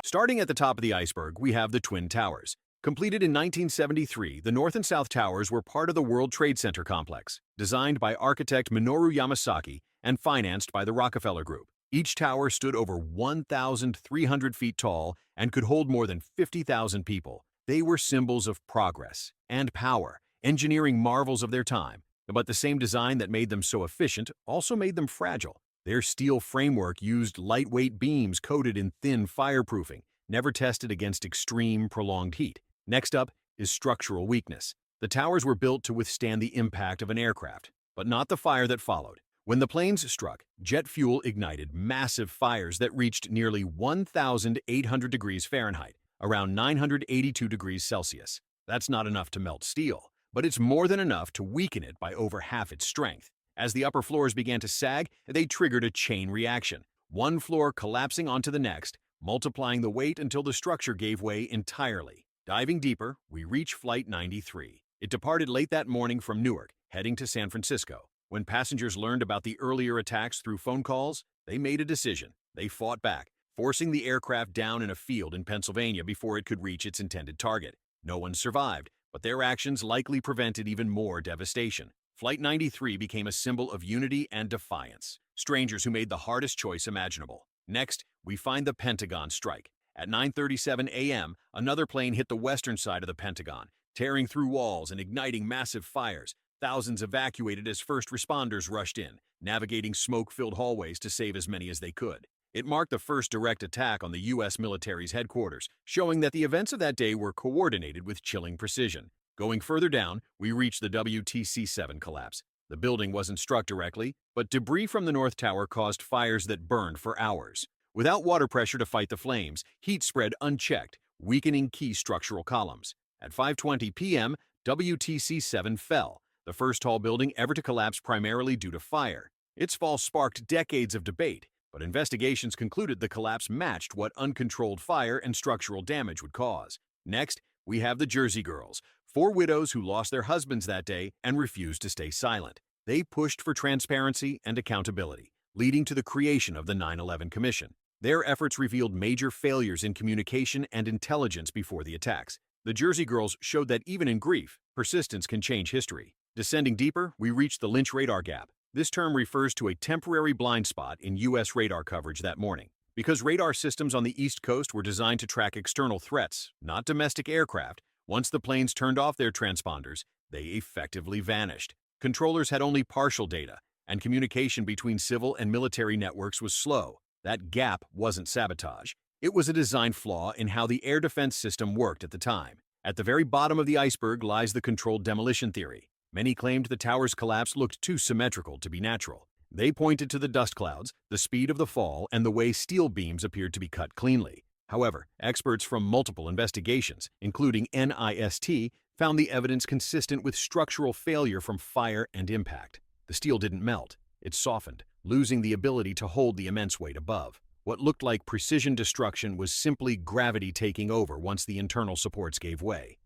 Starting at the top of the iceberg, we have the Twin Towers. Completed in 1973, the North and South Towers were part of the World Trade Center complex, designed by architect Minoru Yamasaki and financed by the Rockefeller Group. Each tower stood over 1,300 feet tall and could hold more than 50,000 people. They were symbols of progress and power, engineering marvels of their time. But the same design that made them so efficient also made them fragile. Their steel framework used lightweight beams coated in thin fireproofing, never tested against extreme, prolonged heat. Next up is structural weakness. The towers were built to withstand the impact of an aircraft, but not the fire that followed. When the planes struck, jet fuel ignited massive fires that reached nearly 1,800 degrees Fahrenheit, around 982 degrees Celsius. That's not enough to melt steel, but it's more than enough to weaken it by over half its strength. As the upper floors began to sag, they triggered a chain reaction, one floor collapsing onto the next, multiplying the weight until the structure gave way entirely. Diving deeper, we reach Flight 93. It departed late that morning from Newark, heading to San Francisco. When passengers learned about the earlier attacks through phone calls, they made a decision. They fought back, forcing the aircraft down in a field in Pennsylvania before it could reach its intended target. No one survived, but their actions likely prevented even more devastation. Flight 93 became a symbol of unity and defiance. Strangers who made the hardest choice imaginable. Next, we find the Pentagon strike. At 9:37 a.m., another plane hit the western side of the Pentagon, tearing through walls and igniting massive fires. Thousands evacuated as first responders rushed in, navigating smoke-filled hallways to save as many as they could. It marked the first direct attack on the U.S. military's headquarters, showing that the events of that day were coordinated with chilling precision. Going further down, we reach the WTC-7 collapse. The building wasn't struck directly, but debris from the North Tower caused fires that burned for hours. Without water pressure to fight the flames, heat spread unchecked, weakening key structural columns. At 5:20 p.m., WTC-7 fell, the first tall building ever to collapse primarily due to fire. Its fall sparked decades of debate, but investigations concluded the collapse matched what uncontrolled fire and structural damage would cause. Next, we have the Jersey Girls, 4 widows who lost their husbands that day and refused to stay silent. They pushed for transparency and accountability, leading to the creation of the 9/11 Commission. Their efforts revealed major failures in communication and intelligence before the attacks. The Jersey Girls showed that even in grief, persistence can change history. Descending deeper, we reach the Lynch radar gap. This term refers to a temporary blind spot in U.S. radar coverage that morning. Because radar systems on the East Coast were designed to track external threats, not domestic aircraft, once the planes turned off their transponders, they effectively vanished. Controllers had only partial data, and communication between civil and military networks was slow. That gap wasn't sabotage. It was a design flaw in how the air defense system worked at the time. At the very bottom of the iceberg lies the controlled demolition theory. Many claimed the tower's collapse looked too symmetrical to be natural. They pointed to the dust clouds, the speed of the fall, and the way steel beams appeared to be cut cleanly. However, experts from multiple investigations, including NIST, found the evidence consistent with structural failure from fire and impact. The steel didn't melt. It softened, losing the ability to hold the immense weight above. What looked like precision destruction was simply gravity taking over once the internal supports gave way.